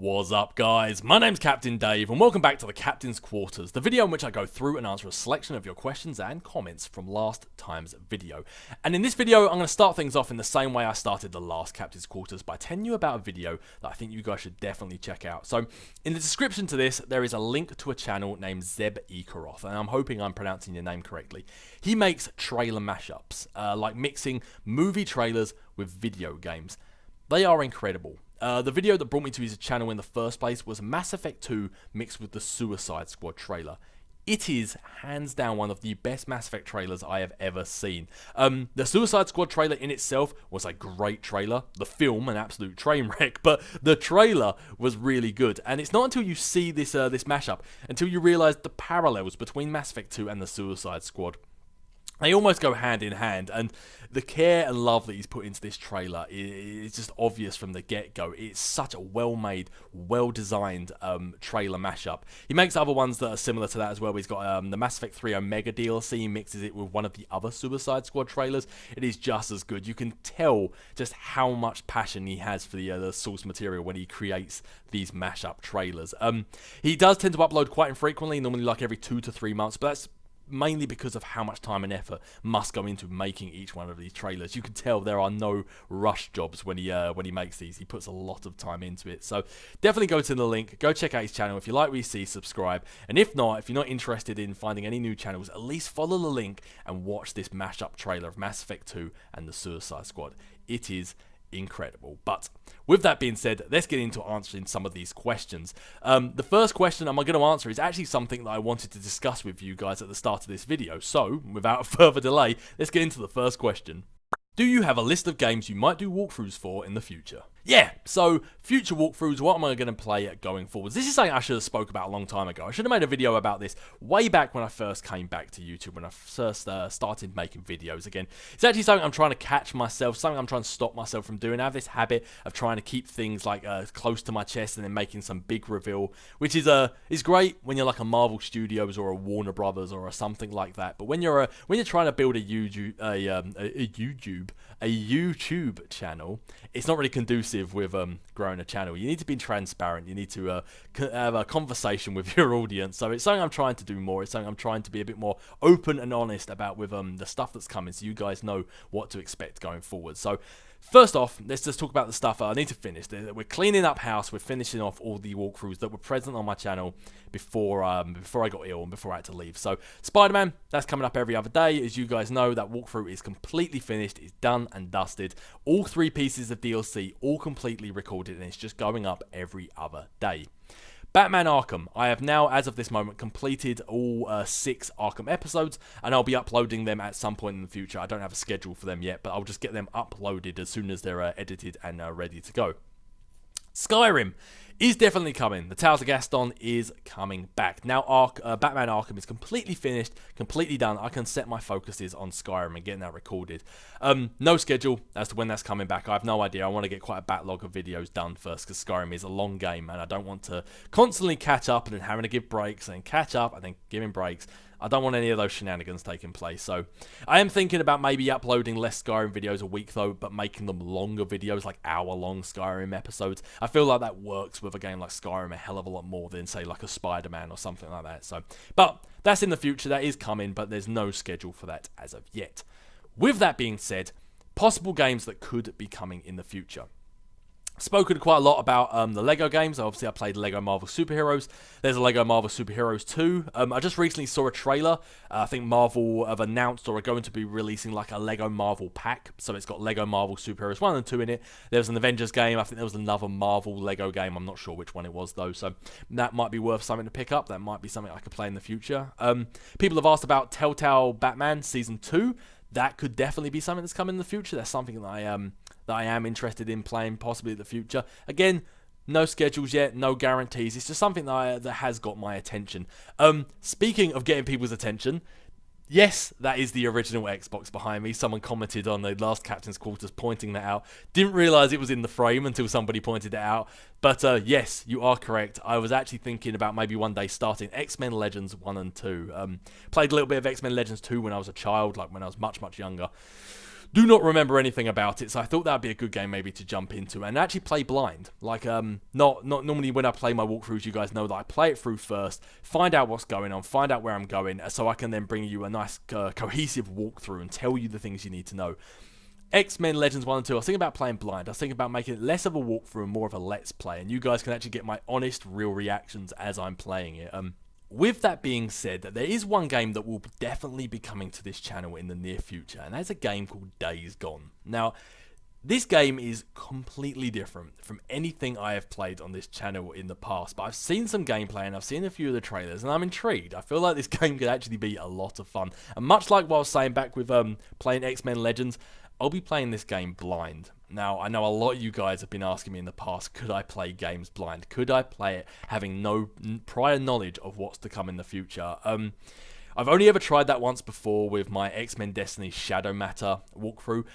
What's up, guys? My name's Captain Dave, and welcome back to the Captain's Quarters, the video in which I go through and answer a selection of your questions and comments from last time's video. And in this video, I'm going to start things off in the same way I started the last Captain's Quarters, by telling you about a video that I think you guys should definitely check out. So, in the description to this, there is a link to a channel named Zeb Ikaroth, and I'm hoping I'm pronouncing your name correctly. He makes trailer mashups, like mixing movie trailers with video games. They are incredible. The video that brought me to his channel in the first place was Mass Effect 2 mixed with the Suicide Squad trailer. It is, hands down, one of the best Mass Effect trailers I have ever seen. The Suicide Squad trailer in itself was a great trailer. The film, an absolute train wreck, but the trailer was really good. And it's not until you see this mashup, until you realise the parallels between Mass Effect 2 and the Suicide Squad. They almost go hand in hand, and the care and love that he's put into this trailer is just obvious from the get-go. It's such a well-made, well-designed trailer mashup. He makes other ones that are similar to that as well. He's got the Mass Effect 3 Omega DLC. He mixes it with one of the other Suicide Squad trailers. It is just as good. You can tell just how much passion he has for the source material when he creates these mashup trailers. He does tend to upload quite infrequently, normally like every 2 to 3 months, but that's mainly because of how much time and effort must go into making each one of these trailers. You can tell there are no rush jobs when he makes these. He puts a lot of time into it. So definitely go to the link, go check out his channel. If you like what you see, subscribe. And if not, if you're not interested in finding any new channels, at least follow the link and watch this mashup trailer of Mass Effect 2 and the Suicide Squad. It is incredible. But with that being said, let's get into answering some of these questions. The first question I'm going to answer is actually something that I wanted to discuss with you guys at the start of this video. So, without further delay, let's get into the first question. Do you have a list of games you might do walkthroughs for in the future? Yeah, so future walkthroughs, what am I going to play going forwards? This is something I should have spoke about a long time ago. I should have made a video about this way back when I first came back to YouTube, when I first started making videos again. It's actually something I'm trying to catch myself, something I'm trying to stop myself from doing. I have this habit of trying to keep things like close to my chest and then making some big reveal, which is great when you're like a Marvel Studios or a Warner Brothers or something like that. But when you're trying to build a YouTube channel, it's not really conducive with growing a channel. You need to be transparent. You need to have a conversation with your audience. So it's something I'm trying to do more. It's something I'm trying to be a bit more open and honest about with the stuff that's coming, so you guys know what to expect going forward. So first off, let's just talk about the stuff I need to finish. We're cleaning up house. We're finishing off all the walkthroughs that were present on my channel before I got ill and before I had to leave. So Spider-Man, that's coming up every other day. As you guys know, that walkthrough is completely finished. It's done and dusted. All 3 pieces of DLC, all completely recorded, and it's just going up every other day. Batman Arkham, I have now, as of this moment, completed all 6 Arkham episodes, and I'll be uploading them at some point in the future. I don't have a schedule for them yet, but I'll just get them uploaded as soon as they're edited and ready to go. Skyrim is definitely coming. The Tales of Gaston is coming back. Now Batman Arkham is completely finished, completely done. I can set my focuses on Skyrim and getting that recorded. No schedule as to when that's coming back. I have no idea. I want to get quite a backlog of videos done first, because Skyrim is a long game and I don't want to constantly catch up and then having to give breaks and then catch up and then giving breaks. I don't want any of those shenanigans taking place. So I am thinking about maybe uploading less Skyrim videos a week though, but making them longer videos, like hour-long Skyrim episodes. I feel like that works with a game like Skyrim a hell of a lot more than, say, like a Spider-Man or something like that. So, but that's in the future. That is coming, but there's no schedule for that as of yet. With that being said, possible games that could be coming in the future. Spoken quite a lot about the Lego games. Obviously, I played Lego Marvel Superheroes. There's a Lego Marvel Superheroes 2. I just recently saw a trailer. I think Marvel have announced or are going to be releasing like a Lego Marvel pack. So it's got Lego Marvel Superheroes 1 and 2 in it. There's an Avengers game. I think there was another Marvel Lego game. I'm not sure which one it was though. So that might be worth something to pick up. That might be something I could play in the future. People have asked about Telltale Batman Season 2. That could definitely be something that's coming in the future. That's something that I am interested in playing possibly in the future. Again, no schedules yet, no guarantees. It's just something that has got my attention. Speaking of getting people's attention, yes, that is the original Xbox behind me. Someone commented on the last Captain's Quarters pointing that out. Didn't realise it was in the frame until somebody pointed it out. But yes, you are correct. I was actually thinking about maybe one day starting X-Men Legends 1 and 2. Played a little bit of X-Men Legends 2 when I was a child, like when I was much, much younger. do not remember anything about it, so I thought that'd be a good game maybe to jump into and actually play blind. Like, not normally when I play my walkthroughs, you guys know that I play it through first, find out what's going on, find out where I'm going, so I can then bring you a nice cohesive walkthrough and tell you the things you need to know. X-Men Legends 1 and 2, I was thinking about playing blind. I was thinking about making it less of a walkthrough and more of a let's play, and you guys can actually get my honest, real reactions as I'm playing it. With that being said, there is one game that will definitely be coming to this channel in the near future, and that's a game called Days Gone. Now, this game is completely different from anything I have played on this channel in the past, but I've seen some gameplay and I've seen a few of the trailers, and I'm intrigued. I feel like this game could actually be a lot of fun, and much like what I was saying back with playing X-Men Legends, I'll be playing this game blind. Now, I know a lot of you guys have been asking me in the past, could I play games blind? Could I play it having no prior knowledge of what's to come in the future? I've only ever tried that once before with my X-Men Destiny Shadow Matter walkthrough.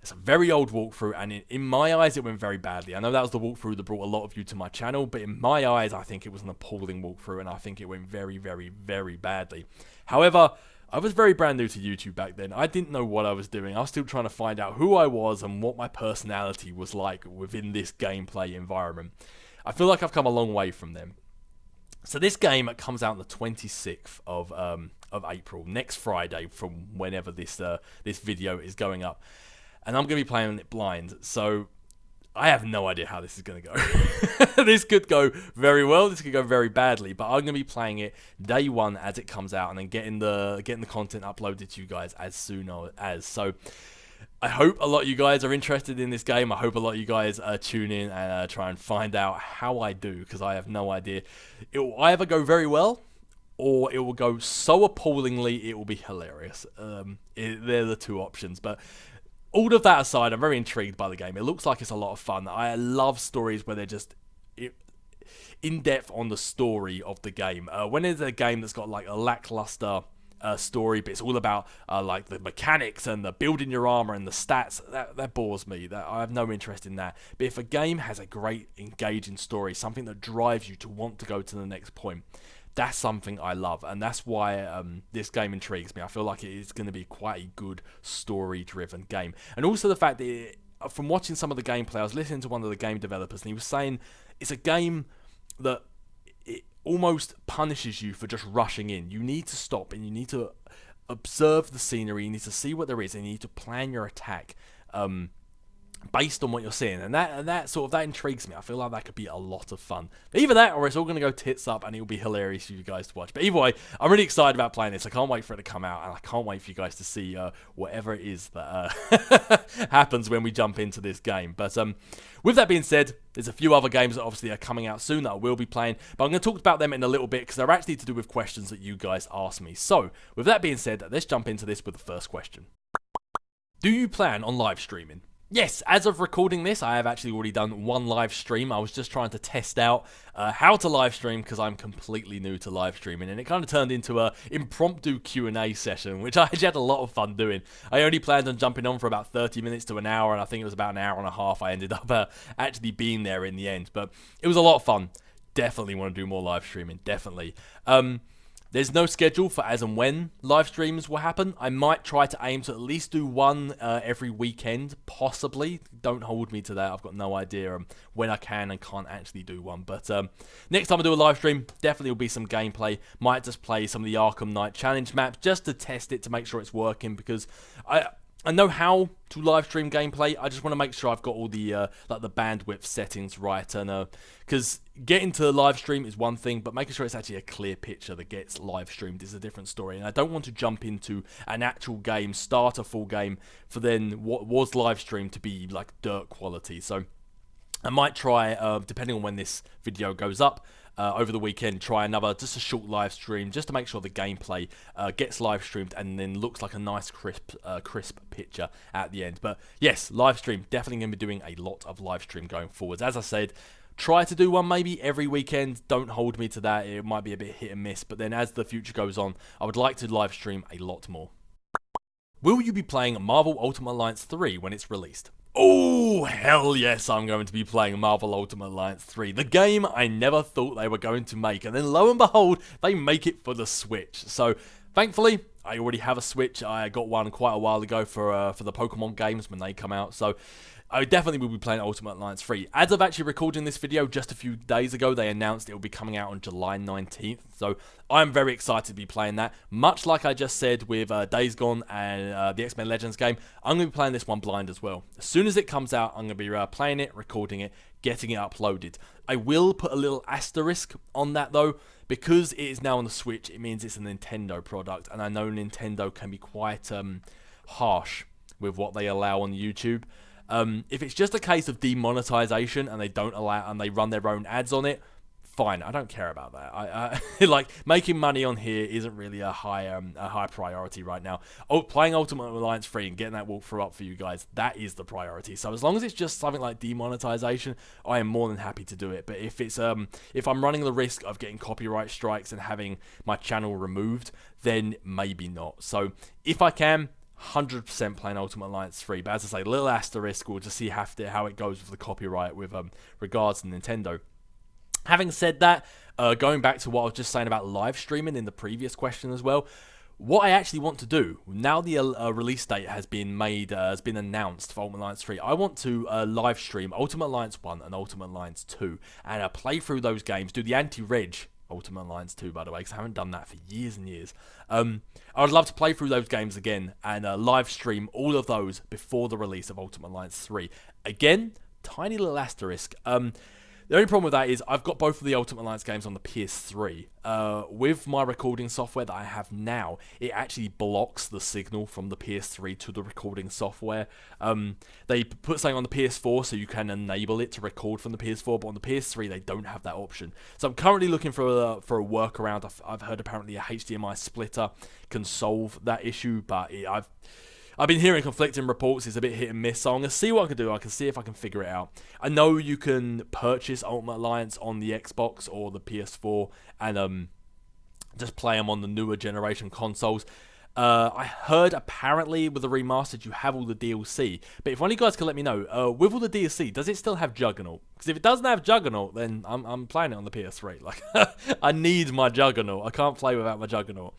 It's a very old walkthrough, and in my eyes, it went very badly. I know that was the walkthrough that brought a lot of you to my channel, but in my eyes, I think it was an appalling walkthrough, and I think it went very, very, very badly. However, I was very brand new to YouTube back then. I didn't know what I was doing. I was still trying to find out who I was and what my personality was like within this gameplay environment. I feel like I've come a long way from them. So this game comes out on the 26th of April, next Friday from whenever this video is going up. And I'm going to be playing it blind, so I have no idea how this is going to go. This could go very well, this could go very badly, but I'm going to be playing it day one as it comes out, and then getting the content uploaded to you guys as soon as. So I hope a lot of you guys are interested in this game. I hope a lot of you guys tune in and try and find out how I do, because I have no idea. It will either go very well, or it will go so appallingly it will be hilarious. They're the two options, but all of that aside, I'm very intrigued by the game. It looks like it's a lot of fun. I love stories where they're just in-depth on the story of the game. When there's a game that's got like a lackluster story, but it's all about like the mechanics and the building your armor and the stats, that bores me. I have no interest in that. But if a game has a great engaging story, something that drives you to want to go to the next point, that's something I love, and that's why this game intrigues me. I feel like it is going to be quite a good story-driven game. And also the fact that, from watching some of the gameplay, I was listening to one of the game developers, and he was saying it's a game that it almost punishes you for just rushing in. You need to stop, and you need to observe the scenery, you need to see what there is, and you need to plan your attack based on what you're seeing, and that intrigues me. I feel like that could be a lot of fun. Either that, or it's all going to go tits up, and it'll be hilarious for you guys to watch. But either way, I'm really excited about playing this. I can't wait for it to come out, and I can't wait for you guys to see whatever it is that happens when we jump into this game. But with that being said, there's a few other games that obviously are coming out soon that I will be playing, but I'm going to talk about them in a little bit because they're actually to do with questions that you guys asked me. So, with that being said, let's jump into this with the first question. Do you plan on live streaming? Yes, as of recording this, I have actually already done one live stream. I was just trying to test out how to live stream because I'm completely new to live streaming, and it kind of turned into an impromptu Q&A session, which I actually had a lot of fun doing. I only planned on jumping on for about 30 minutes to an hour, and I think it was about an hour and a half I ended up actually being there in the end, but it was a lot of fun. Definitely want to do more live streaming, definitely. There's no schedule for as and when live streams will happen. I might try to aim to at least do one every weekend, possibly. Don't hold me to that. I've got no idea when I can and can't actually do one. But next time I do a live stream, definitely will be some gameplay. Might just play some of the Arkham Knight challenge maps just to test it, to make sure it's working, because I know how to live stream gameplay. I just want to make sure I've got all the like the bandwidth settings right, and because getting to live stream is one thing, but making sure it's actually a clear picture that gets live streamed is a different story. And I don't want to jump into an actual game, start a full game, for then what was live streamed to be like dirt quality. So I might try, depending on when this video goes up, over the weekend, try just a short live stream, just to make sure the gameplay gets live streamed and then looks like a nice crisp picture at the end. But yes, live stream, definitely going to be doing a lot of live stream going forwards. As I said, try to do one maybe every weekend. Don't hold me to that. It might be a bit hit and miss, but then as the future goes on, I would like to live stream a lot more. Will you be playing Marvel Ultimate Alliance 3 when it's released? Oh, hell yes, I'm going to be playing Marvel Ultimate Alliance 3, the game I never thought they were going to make, and then lo and behold, they make it for the Switch. So, Thankfully, I already have a Switch. I got one quite a while ago for the Pokemon games when they come out, so I definitely will be playing Ultimate Alliance 3. As of actually recording this video just a few days ago, they announced it will be coming out on July 19th, so I'm very excited to be playing that. Much like I just said with Days Gone and the X-Men Legends game, I'm going to be playing this one blind as well. As soon as it comes out, I'm going to be playing it, recording it, getting it uploaded. I will put a little asterisk on that though, because it is now on the Switch. It means it's a Nintendo product, and I know Nintendo can be quite harsh with what they allow on YouTube. If it's just a case of demonetization and they don't allow and they run their own ads on it, fine. I don't care about that. I like making money on here isn't really a high priority right now. Oh, playing Ultimate Alliance 3 and getting that walkthrough up for you guys, that is the priority. So as long as it's just something like demonetization, I am more than happy to do it. But if it's if I'm running the risk of getting copyright strikes and having my channel removed, then maybe not. So if I can, 100% playing Ultimate Alliance 3, but as I say, little asterisk, we'll just see how it goes with the copyright with regards to Nintendo. Having said that, going back to what I was just saying about live streaming in the previous question as well, what I actually want to do, now the release date has been made, has been announced for Ultimate Alliance 3, I want to live stream Ultimate Alliance 1 and Ultimate Alliance 2, and play through those games, do the anti-reg Ultimate Alliance 2, by the way, because I haven't done that for years and years. I would love to play through those games again and live stream all of those before the release of Ultimate Alliance 3. Again, tiny little asterisk. The only problem with that is I've got both of the Ultimate Alliance games on the PS3. With my recording software that I have now, it actually blocks the signal from the PS3 to the recording software. They put something on the PS4 so you can enable it to record from the PS4, but on the PS3 they don't have that option. So I'm currently looking for a workaround. I've heard apparently a HDMI splitter can solve that issue, but I've been hearing conflicting reports. It's a bit hit and miss, so I'm going to see what I can do. I can see if I can figure it out. I know you can purchase Ultimate Alliance on the Xbox or the PS4 and just play them on the newer generation consoles. I heard apparently with the remastered you have all the DLC, but if one of you guys can let me know, with all the DLC, does it still have Juggernaut? Because if it doesn't have Juggernaut, then I'm playing it on the PS3. Like, I need my Juggernaut. I can't play without my Juggernaut.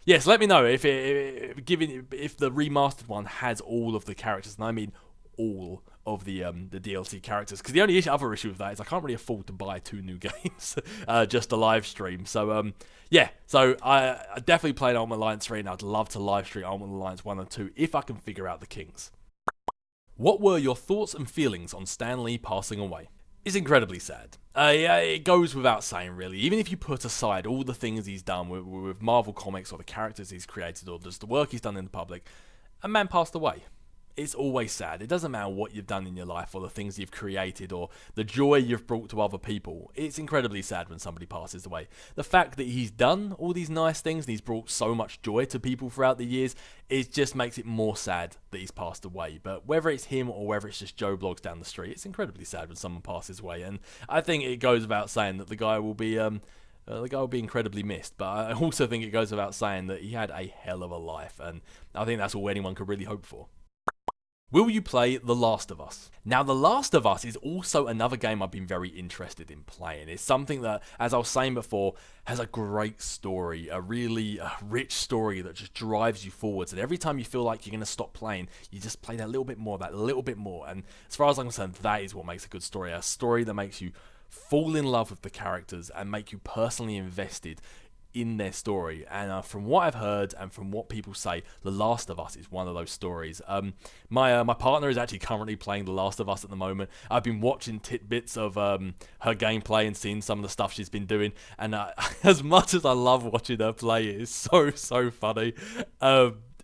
Yes, let me know if the remastered one has all of the characters, and I mean all of the DLC characters. Because the only other issue with that is I can't really afford to buy 2 new games just to live stream. So yeah, so I definitely played Ultimate Alliance 3, and I'd love to live stream Ultimate Alliance 1 and 2 if I can figure out the kinks. What were your thoughts and feelings on Stan Lee passing away? It's incredibly sad. It goes without saying, really. Even if you put aside all the things he's done with Marvel Comics or the characters he's created or just the work he's done in the public, a man passed away. It's always sad. It doesn't matter what you've done in your life or the things you've created or the joy you've brought to other people. It's incredibly sad when somebody passes away. The fact that he's done all these nice things and he's brought so much joy to people throughout the years, it just makes it more sad that he's passed away. But whether it's him or whether it's just Joe Blogs down the street, it's incredibly sad when someone passes away. And I think it goes without saying that the guy will be incredibly missed, but I also think it goes without saying that he had a hell of a life, and I think that's all anyone could really hope for. Will you play The Last of Us? Now, The Last of Us is also another game I've been very interested in playing. It's something that, as I was saying before, has a great story, a really rich story that just drives you forwards. And every time you feel like you're going to stop playing, you just play that little bit more, that little bit more. And as far as I'm concerned, that is what makes a good story. A story that makes you fall in love with the characters and make you personally invested in their story. And from what I've heard and from what people say, The Last of Us is one of those stories. My partner is actually currently playing The Last of Us at the moment. I've been watching tidbits of her gameplay and seeing some of the stuff she's been doing, and as much as I love watching her play, it is so funny.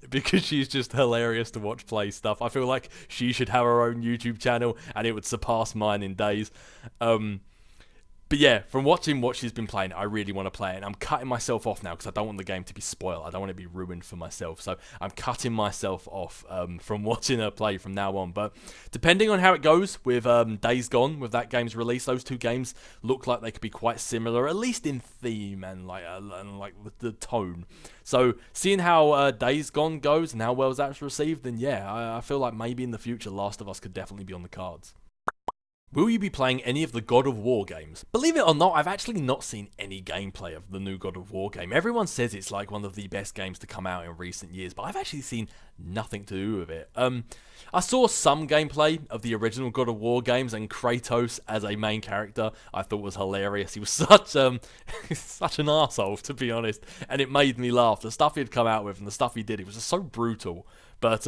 Because she's just hilarious to watch play stuff. I feel like she should have her own YouTube channel and it would surpass mine in days. But yeah, from watching what she's been playing, I really want to play it. And I'm cutting myself off now because I don't want the game to be spoiled. I don't want it to be ruined for myself. So I'm cutting myself off from watching her play from now on. But depending on how it goes with Days Gone, with that game's release, those two games look like they could be quite similar, at least in theme and like the tone. So seeing how Days Gone goes and how well that's received, then yeah, I feel like maybe in the future Last of Us could definitely be on the cards. Will you be playing any of the God of War games? Believe it or not, I've actually not seen any gameplay of the new God of War game. Everyone says it's like one of the best games to come out in recent years, but I've actually seen nothing to do with it. I saw some gameplay of the original God of War games, and Kratos as a main character I thought was hilarious. He was such an arsehole, to be honest, and it made me laugh. The stuff he'd come out with and the stuff he did, it was just so brutal. But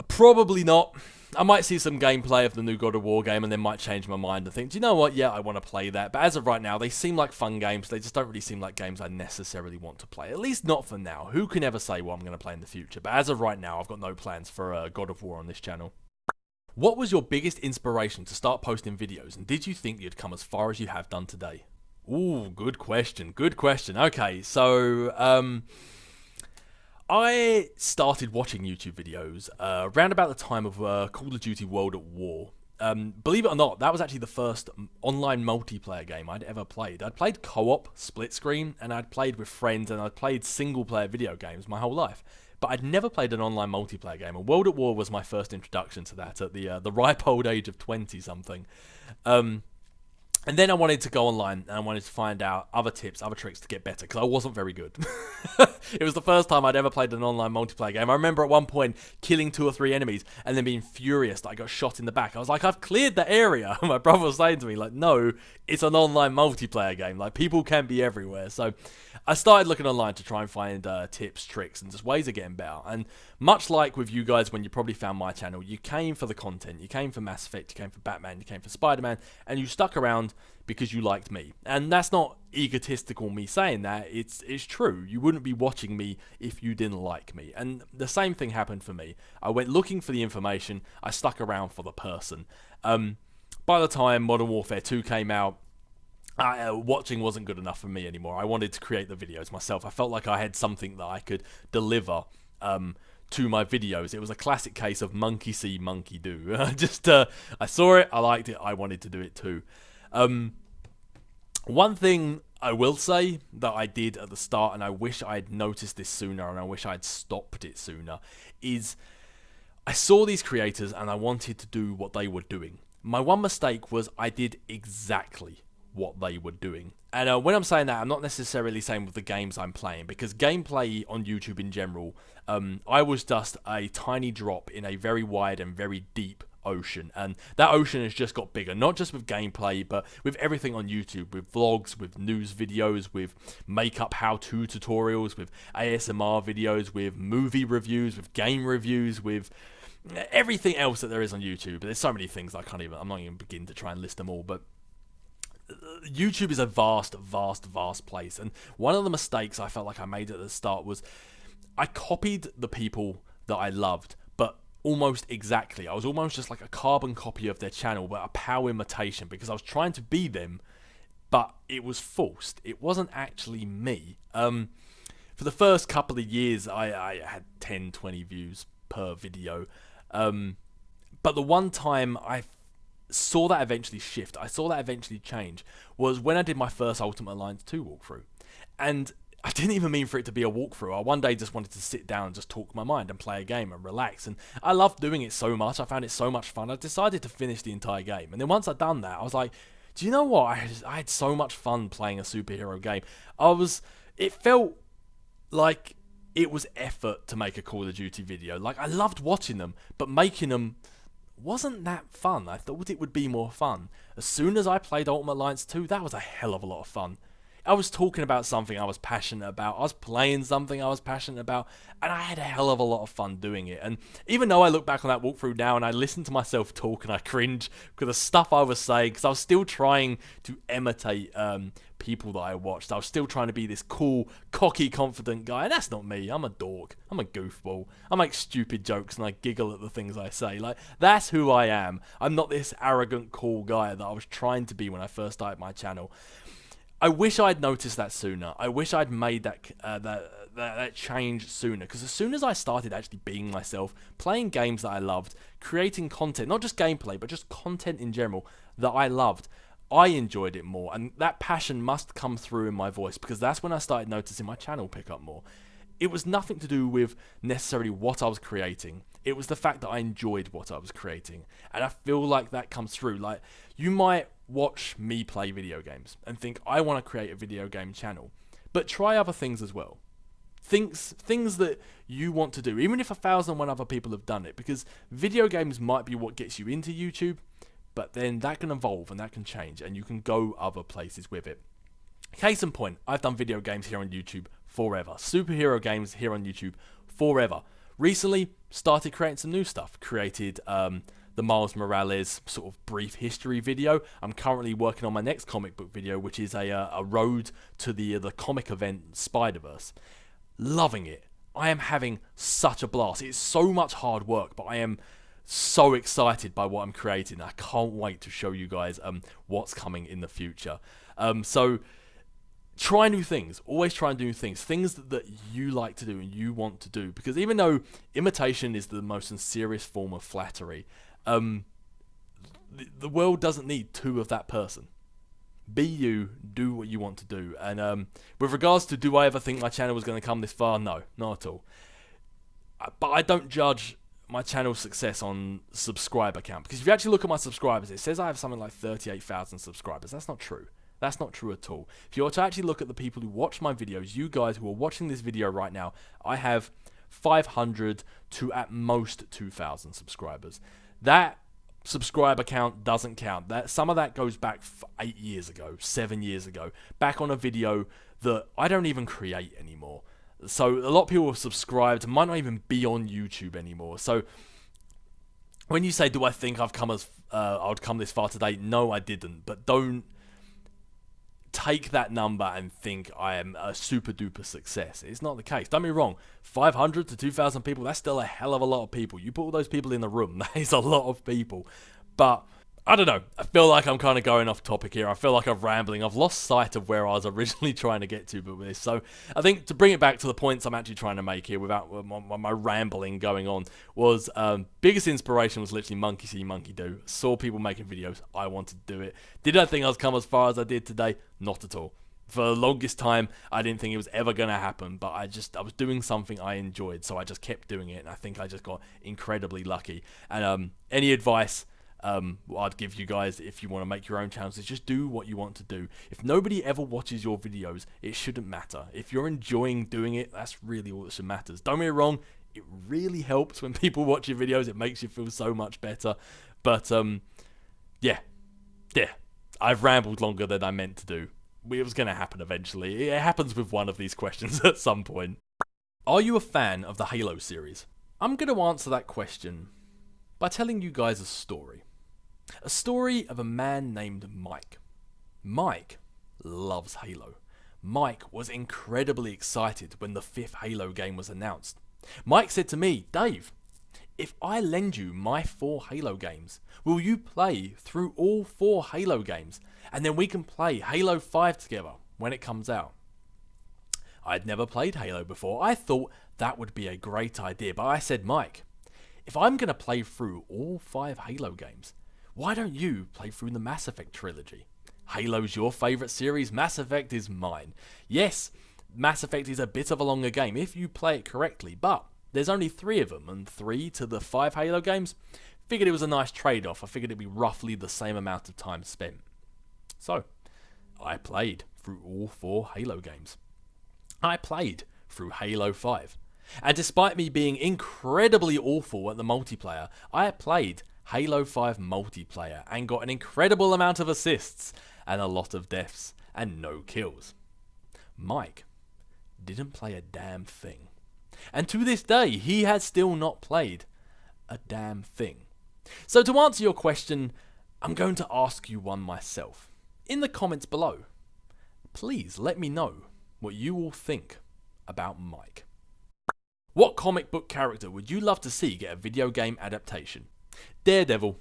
probably not. I might see some gameplay of the new God of War game and then might change my mind and think, do you know what, yeah, I want to play that. But as of right now, they seem like fun games. They just don't really seem like games I necessarily want to play. At least not for now. Who can ever say what I'm going to play in the future? But as of right now, I've got no plans for God of War on this channel. What was your biggest inspiration to start posting videos, and did you think you'd come as far as you have done today? Ooh, good question. Good question. Okay, so I started watching YouTube videos around about the time of Call of Duty World at War. Believe it or not, that was actually the first online multiplayer game I'd ever played. I'd played co-op, split screen, and I'd played with friends, and I'd played single-player video games my whole life. But I'd never played an online multiplayer game, and World at War was my first introduction to that at the ripe old age of 20-something. And then I wanted to go online and I wanted to find out other tips, other tricks to get better, because I wasn't very good. It was the first time I'd ever played an online multiplayer game. I remember at one point killing 2 or 3 enemies and then being furious that I got shot in the back. I was like, I've cleared the area. My brother was saying to me, like, no, it's an online multiplayer game. Like, people can be everywhere. So I started looking online to try and find tips, tricks, and just ways of getting better. And much like with you guys when you probably found my channel, you came for the content. You came for Mass Effect, you came for Batman, you came for Spider-Man, and you stuck around because you liked me. And that's not egotistical me saying that, it's true. You wouldn't be watching me if you didn't like me. And the same thing happened for me. I went looking for the information, I stuck around for the person. By the time Modern Warfare 2 came out, watching wasn't good enough for me anymore. I wanted to create the videos myself. I felt like I had something that I could deliver to my videos. It was a classic case of monkey see, monkey do. I saw it, I liked it, I wanted to do it too. One thing I will say that I did at the start, and I wish I'd noticed this sooner and I wish I'd stopped it sooner, is I saw these creators and I wanted to do what they were doing. My one mistake was I did exactly what they were doing. And when I'm saying that, I'm not necessarily saying with the games I'm playing, because gameplay on YouTube in general, I was just a tiny drop in a very wide and very deep ocean, and that ocean has just got bigger, not just with gameplay, but with everything on YouTube, with vlogs, with news videos, with makeup how-to tutorials, with ASMR videos, with movie reviews, with game reviews, with everything else that there is on YouTube. There's so many things I'm not even begin to try and list them all, but YouTube is a vast place, and one of the mistakes I felt like I made at the start was I copied the people that I loved, but almost exactly. I was almost just like a carbon copy of their channel, but a POW imitation, because I was trying to be them, but it was forced. It wasn't actually me. For the first couple of years, I had 10, 20 views per video, but the one time I saw that eventually shift, I saw that eventually change, was when I did my first Ultimate Alliance 2 walkthrough. And I didn't even mean for it to be a walkthrough. I one day just wanted to sit down and just talk my mind and play a game and relax. And I loved doing it so much. I found it so much fun. I decided to finish the entire game. And then once I'd done that, I was like, do you know what? I had so much fun playing a superhero game. It felt like it was effort to make a Call of Duty video. Like, I loved watching them, but making them wasn't that fun. I thought it would be more fun. As soon as I played Ultimate Alliance 2, that was a hell of a lot of fun. I was talking about something I was passionate about. I was playing something I was passionate about, and I had a hell of a lot of fun doing it. And even though I look back on that walkthrough now and I listen to myself talk and I cringe because the stuff I was saying, because I was still trying to imitate people that I watched. I was still trying to be this cool, cocky, confident guy, and that's not me. I'm a dork. I'm a goofball. I make stupid jokes and I giggle at the things I say. Like, that's who I am. I'm not this arrogant, cool guy that I was trying to be when I first started my channel. I wish I'd noticed that sooner. I wish I'd made that change sooner, because as soon as I started actually being myself, playing games that I loved, creating content, not just gameplay, but just content in general that I loved, I enjoyed it more, and that passion must come through in my voice, because that's when I started noticing my channel pick up more. it was nothing to do with necessarily what I was creating. It was the fact that I enjoyed what I was creating. And I feel like that comes through. Like, you might watch me play video games and think, I want to create a video game channel. But try other things as well. Things that you want to do, even if 1,001 other people have done it. Because video games might be what gets you into YouTube, but then that can evolve and that can change. And you can go other places with it. Case in point, I've done video games here on YouTube forever. Superhero games here on YouTube forever. Recently, started creating some new stuff. Created the Miles Morales sort of brief history video. I'm currently working on my next comic book video, which is a road to the comic event Spider-Verse. Loving it. I am having such a blast. It's so much hard work, but I am so excited by what I'm creating. I can't wait to show you guys what's coming in the future. So try new things. Always try and do things that you like to do and you want to do. Because even though imitation is the most sincerest form of flattery, the world doesn't need two of that person. Be you, do what you want to do. And with regards to do I ever think my channel was going to come this far? No, not at all. But I don't judge my channel's success on subscriber count. Because if you actually look at my subscribers, it says I have something like 38,000 subscribers. That's not true. That's not true at all. If you were to actually look at the people who watch my videos, you guys who are watching this video right now, I have 500 to at most 2,000 subscribers. That subscriber count doesn't count. Some of that goes back 8 years ago, 7 years ago, back on a video that I don't even create anymore. So a lot of people have subscribed, might not even be on YouTube anymore. So when you say, do I think I'd come this far today? No, I didn't. But don't take that number and think I am a super duper success. It's not the case. Don't be wrong. 500 to 2,000 people, that's still a hell of a lot of people. You put all those people in the room, that is a lot of people. But I don't know. I feel like I'm kind of going off topic here. I feel like I'm rambling. I've lost sight of where I was originally trying to get to with this. So I think to bring it back to the points I'm actually trying to make here without my rambling going on was biggest inspiration was literally monkey see, monkey do. Saw people making videos. I wanted to do it. Did I think I was come as far as I did today? Not at all. For the longest time, I didn't think it was ever going to happen, but I was doing something I enjoyed, so I just kept doing it, and I think I just got incredibly lucky. And any advice I'd give you guys if you want to make your own channels is just do what you want to do. If nobody ever watches your videos, it shouldn't matter. If you're enjoying doing it, that's really all that should matter. Don't get me wrong, it really helps when people watch your videos. It makes you feel so much better. But yeah, I've rambled longer than I meant to do. It was going to happen eventually. It happens with one of these questions at some point. Are you a fan of the Halo series? I'm going to answer that question by telling you guys a story. A story of a man named Mike. Mike loves Halo. Mike was incredibly excited when the 5th Halo game was announced. Mike said to me, Dave, if I lend you my 4 Halo games, will you play through all 4 Halo games? And then we can play Halo 5 together when it comes out. I'd never played Halo before. I thought that would be a great idea, but I said, Mike, if I'm going to play through all 5 Halo games, why don't you play through the Mass Effect trilogy? Halo's your favourite series, Mass Effect is mine. Yes, Mass Effect is a bit of a longer game if you play it correctly, but there's only 3 of them, and 3 to the 5 Halo games. Figured it was a nice trade-off. I figured it'd be roughly the same amount of time spent. So, I played through all 4 Halo games. I played through Halo 5. And despite me being incredibly awful at the multiplayer, I played Halo 5 multiplayer and got an incredible amount of assists and a lot of deaths and no kills. Mike didn't play a damn thing. And to this day, he has still not played a damn thing. So to answer your question, I'm going to ask you one myself. In the comments below, please let me know what you all think about Mike. What comic book character would you love to see get a video game adaptation? Daredevil.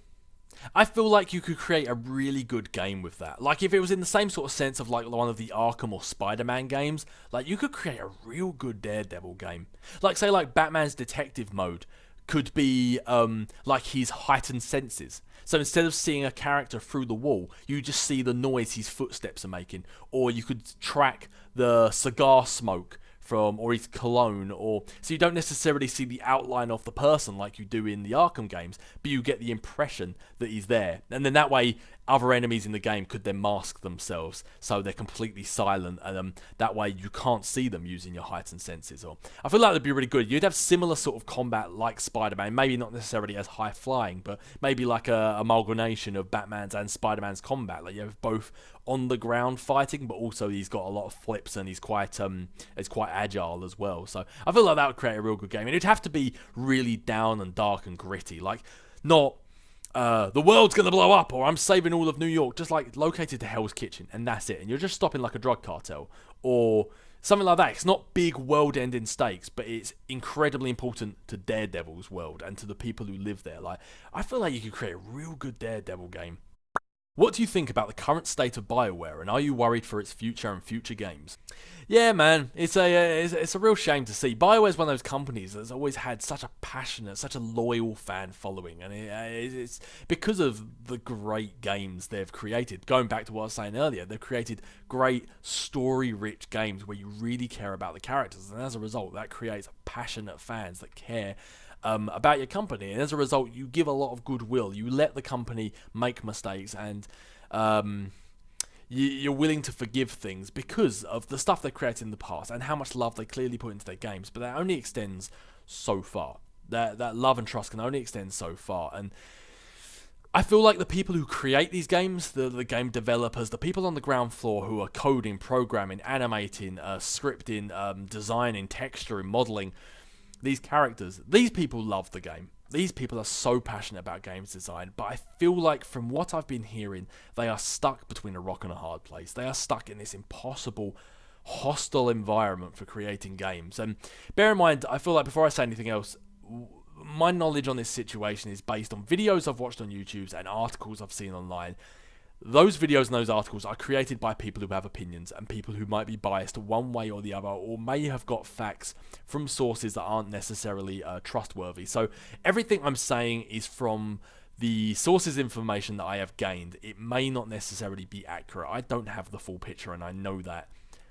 I feel like you could create a really good game with that. Like if it was in the same sort of sense of like one of the Arkham or Spider-Man games, like you could create a real good Daredevil game. Like say like Batman's detective mode could be like his heightened senses. So instead of seeing a character through the wall, you just see the noise his footsteps are making. Or you could track the cigar smoke or his cologne, or so you don't necessarily see the outline of the person like you do in the Arkham games, but you get the impression that he's there. And then that way, other enemies in the game could then mask themselves, so they're completely silent, and that way you can't see them using your heightened senses. Or I feel like that'd be really good. You'd have similar sort of combat like Spider-Man, maybe not necessarily as high flying, but maybe like a amalgamation of Batman's and Spider-Man's combat. Like you have both on the ground fighting, but also he's got a lot of flips and he's quite agile as well. So I feel like that would create a real good game, and it'd have to be really down and dark and gritty, like not the world's gonna blow up, or I'm saving all of New York, just like located to Hell's Kitchen, and that's it. And you're just stopping like a drug cartel, or something like that. It's not big world-ending stakes, but it's incredibly important to Daredevil's world and to the people who live there. Like, I feel like you could create a real good Daredevil game. What do you think about the current state of Bioware, and are you worried for its future and future games? Yeah, man, it's a real shame to see. Bioware's one of those companies that's always had such a passionate, such a loyal fan following, and it's because of the great games they've created. Going back to what I was saying earlier, they've created great story-rich games where you really care about the characters, and as a result, that creates passionate fans that care about your company, and as a result, you give a lot of goodwill. You let the company make mistakes, and you're willing to forgive things because of the stuff they created in the past and how much love they clearly put into their games. But that only extends so far. That love and trust can only extend so far, and I feel like the people who create these games, the game developers, the people on the ground floor who are coding, programming, animating, scripting, designing, texturing, modeling these characters, these people love the game. These people are so passionate about games design, but I feel like from what I've been hearing, they are stuck between a rock and a hard place. They are stuck in this impossible, hostile environment for creating games. And bear in mind, I feel like before I say anything else, my knowledge on this situation is based on videos I've watched on YouTube and articles I've seen online. Those videos and those articles are created by people who have opinions and people who might be biased one way or the other, or may have got facts from sources that aren't necessarily trustworthy. So everything I'm saying is from the sources information that I have gained. It may not necessarily be accurate. I don't have the full picture, and I know that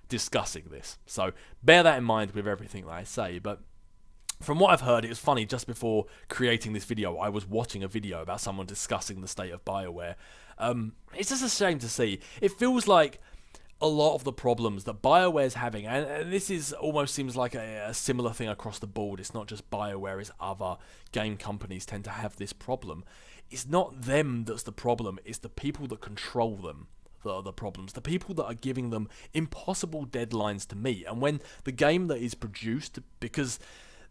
discussing this. So bear that in mind with everything that I say. But from what I've heard, it was funny, just before creating this video, I was watching a video about someone discussing the state of Bioware. It's just a shame to see. It feels like a lot of the problems that Bioware's having, and this is almost seems like a similar thing across the board. It's not just Bioware, it's other game companies tend to have this problem. It's not them that's the problem, it's the people that control them that are the problems. The people that are giving them impossible deadlines to meet. And when the game that is produced, because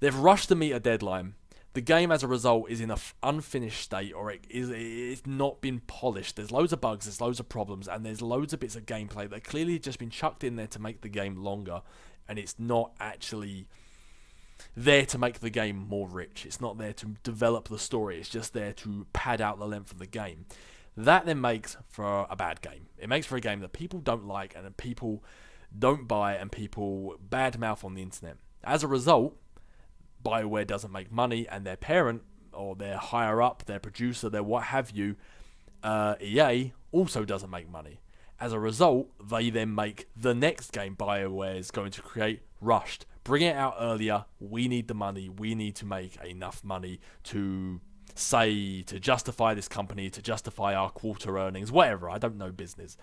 they've rushed to meet a deadline, the game as a result is in an unfinished state, or it's not been polished. There's loads of bugs, there's loads of problems, and there's loads of bits of gameplay that clearly just been chucked in there to make the game longer, and it's not actually there to make the game more rich. It's not there to develop the story, it's just there to pad out the length of the game. That then makes for a bad game. It makes for a game that people don't like, and people don't buy, and people badmouth on the internet. As a result, Bioware doesn't make money, and their parent, or their higher up, their producer, their what have you, EA, also doesn't make money. As a result, they then make the next game Bioware is going to create rushed. Bring it out earlier, we need the money, we need to make enough money to justify this company, to justify our quarter earnings, whatever, I don't know business.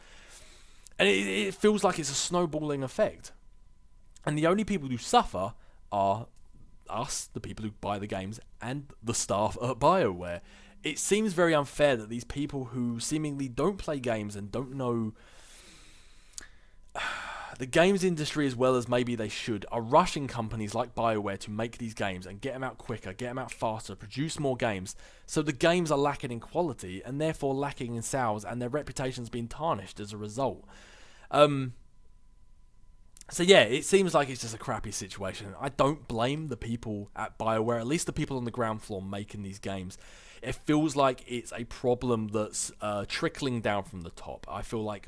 And it feels like it's a snowballing effect. And the only people who suffer are us, the people who buy the games, and the staff at Bioware. It seems very unfair that these people who seemingly don't play games and don't know the games industry as well as maybe they should, are rushing companies like Bioware to make these games and get them out quicker, get them out faster, produce more games, so the games are lacking in quality and therefore lacking in sales, and their reputation's been tarnished as a result. So yeah, it seems like it's just a crappy situation. I don't blame the people at Bioware, at least the people on the ground floor making these games. It feels like it's a problem that's trickling down from the top. I feel like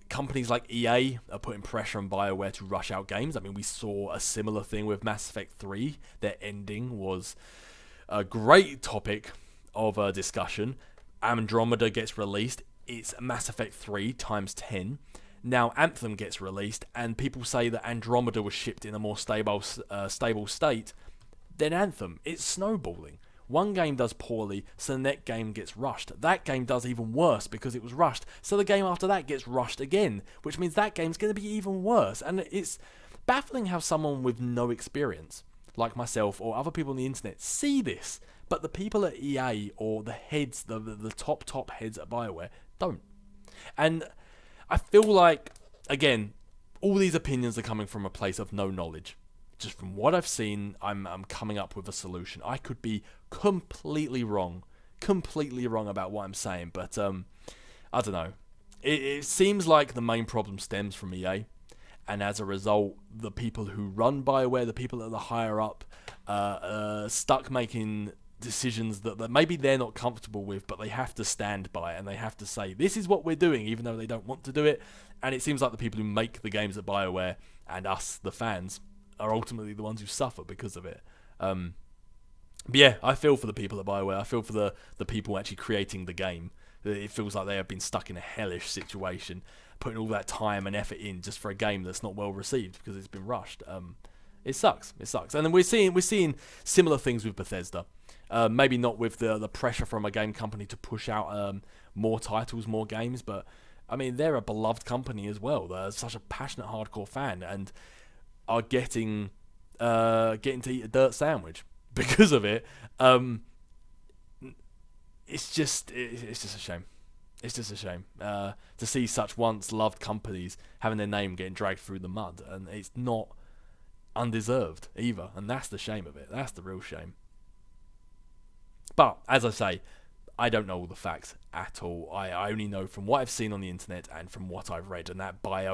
companies like EA are putting pressure on Bioware to rush out games. I mean, we saw a similar thing with Mass Effect 3. Their ending was a great topic of discussion. Andromeda gets released. It's Mass Effect 3 times 10. now Anthem gets released and people say that Andromeda was shipped in a more stable state, then Anthem, it's snowballing. One game does poorly, so the next game gets rushed. That game does even worse because it was rushed, so the game after that gets rushed again, which means that game's going to be even worse. And it's baffling how someone with no experience, like myself or other people on the internet, see this, but the people at EA or the heads, the top heads at Bioware, don't. And I feel like, again, all these opinions are coming from a place of no knowledge. Just from what I've seen, I'm coming up with a solution. I could be completely wrong about what I'm saying, but I don't know. It seems like the main problem stems from EA, and as a result, the people who run Bioware, the people at the higher up, stuck making decisions that maybe they're not comfortable with, but they have to stand by, and they have to say, this is what we're doing, even though they don't want to do it. And it seems like the people who make the games at Bioware, and us, the fans, are ultimately the ones who suffer because of it. But yeah, I feel for the people at Bioware. I feel for the people actually creating the game. It feels like they have been stuck in a hellish situation, putting all that time and effort in just for a game that's not well received because it's been rushed. It sucks. And then we're seeing similar things with Bethesda. Maybe not with the pressure from a game company to push out more titles, more games, but I mean, they're a beloved company as well. They're such a passionate hardcore fan and are getting to eat a dirt sandwich because of it. It's just a shame. It's just a shame to see such once loved companies having their name getting dragged through the mud, and it's not undeserved either. And that's the shame of it. That's the real shame. But as I say, I don't know all the facts at all. I only know from what I've seen on the internet and from what I've read, and that by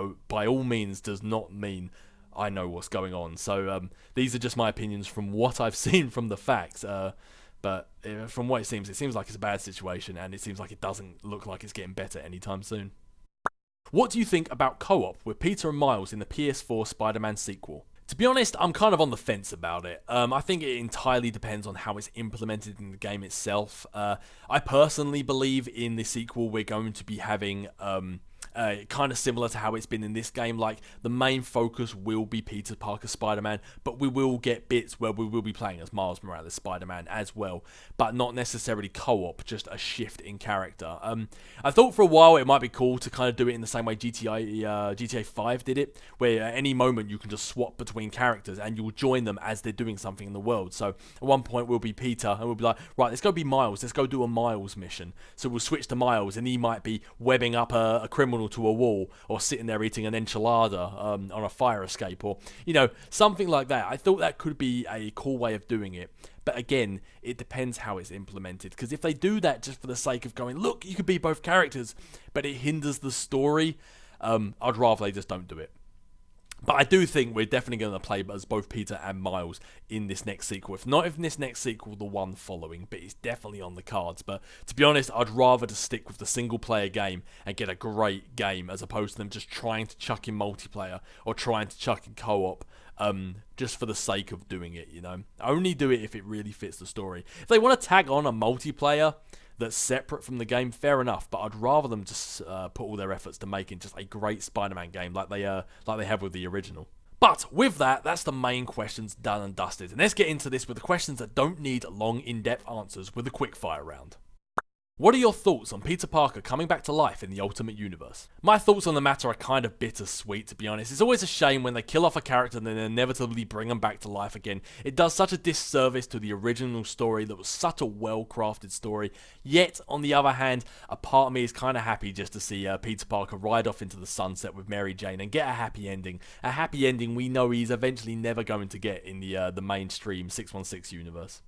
all means does not mean I know what's going on. So these are just my opinions from what I've seen from the facts. But from what it seems like it's a bad situation, and it seems like it doesn't look like it's getting better anytime soon. What do you think about co-op with Peter and Miles in the PS4 Spider-Man sequel? To be honest, I'm kind of on the fence about it. I think it entirely depends on how it's implemented in the game itself. I personally believe in the sequel we're going to be having kind of similar to how it's been in this game. Like, the main focus will be Peter Parker Spider-Man, but we will get bits where we will be playing as Miles Morales Spider-Man as well, but not necessarily co-op, just a shift in character. I thought for a while it might be cool to kind of do it in the same way GTA 5 did it, where at any moment you can just swap between characters and you'll join them as they're doing something in the world. So at one point we'll be Peter and we'll be like, right, let's go be Miles, let's go do a Miles mission. So we'll switch to Miles and he might be webbing up a criminal to a wall, or sitting there eating an enchilada on a fire escape, or something like that. I thought that could be a cool way of doing it, but again, it depends how it's implemented, because if they do that just for the sake of going, look, you could be both characters, but it hinders the story, I'd rather they just don't do it. But I do think we're definitely going to play as both Peter and Miles in this next sequel. If not in this next sequel, the one following. But it's definitely on the cards. But to be honest, I'd rather just stick with the single-player game and get a great game, as opposed to them just trying to chuck in multiplayer or trying to chuck in co-op just for the sake of doing it, Only do it if it really fits the story. If they want to tag on a multiplayer that's separate from the game, fair enough, but I'd rather them just put all their efforts to making just a great Spider-Man game like they have with the original. But with that, that's the main questions done and dusted, and let's get into this with the questions that don't need long, in-depth answers with a quick-fire round. What are your thoughts on Peter Parker coming back to life in the Ultimate Universe? My thoughts on the matter are kind of bittersweet, to be honest. It's always a shame when they kill off a character and then inevitably bring him back to life again. It does such a disservice to the original story that was such a well-crafted story. Yet, on the other hand, a part of me is kind of happy just to see Peter Parker ride off into the sunset with Mary Jane and get a happy ending. A happy ending we know he's eventually never going to get in the mainstream 616 universe.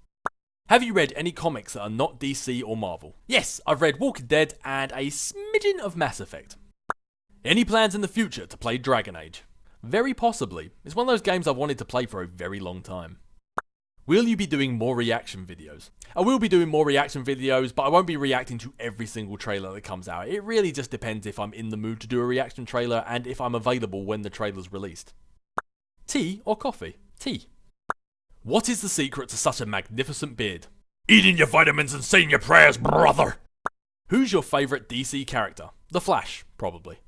Have you read any comics that are not DC or Marvel? Yes, I've read Walking Dead and a smidgen of Mass Effect. Any plans in the future to play Dragon Age? Very possibly. It's one of those games I've wanted to play for a very long time. Will you be doing more reaction videos? I will be doing more reaction videos, but I won't be reacting to every single trailer that comes out. It really just depends if I'm in the mood to do a reaction trailer and if I'm available when the trailer's released. Tea or coffee? Tea. What is the secret to such a magnificent beard? Eating your vitamins and saying your prayers, brother! Who's your favourite DC character? The Flash, probably.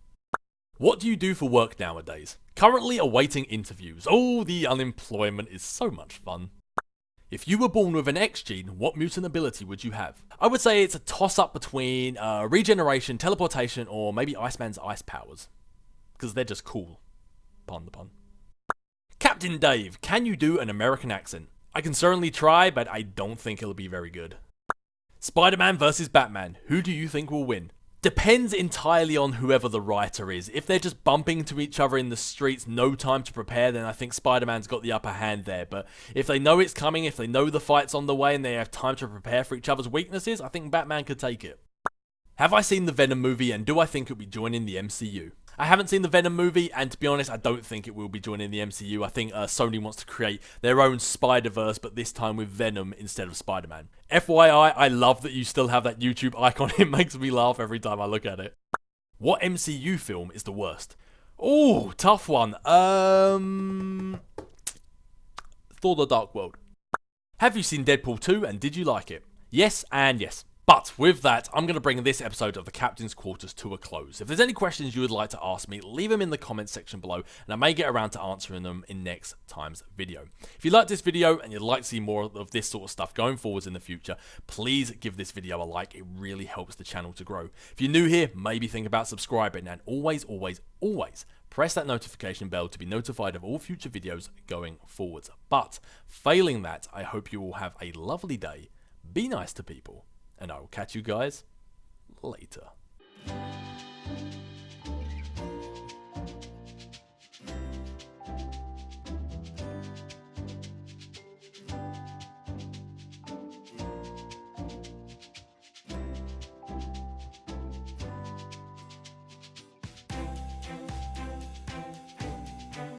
What do you do for work nowadays? Currently awaiting interviews. Oh, the unemployment is so much fun. If you were born with an X gene, what mutant ability would you have? I would say it's a toss-up between regeneration, teleportation, or maybe Iceman's ice powers. Because they're just cool. Pun the pun. Captain Dave, can you do an American accent? I can certainly try, but I don't think it'll be very good. Spider-Man versus Batman, who do you think will win? Depends entirely on whoever the writer is. If they're just bumping into each other in the streets, no time to prepare, then I think Spider-Man's got the upper hand there. But if they know it's coming, if they know the fight's on the way and they have time to prepare for each other's weaknesses, I think Batman could take it. Have I seen the Venom movie and do I think it'll be joining the MCU? I haven't seen the Venom movie, and to be honest, I don't think it will be joining the MCU. I think Sony wants to create their own Spider-Verse, but this time with Venom instead of Spider-Man. FYI, I love that you still have that YouTube icon. It makes me laugh every time I look at it. What MCU film is the worst? Oh, tough one. Thor: The Dark World. Have you seen Deadpool 2, and did you like it? Yes and yes. But with that, I'm going to bring this episode of the Captain's Quarters to a close. If there's any questions you would like to ask me, leave them in the comments section below, and I may get around to answering them in next time's video. If you like this video and you'd like to see more of this sort of stuff going forwards in the future, please give this video a like. It really helps the channel to grow. If you're new here, maybe think about subscribing, and always press that notification bell to be notified of all future videos going forwards. But failing that, I hope you all have a lovely day. Be nice to people. And I will catch you guys later.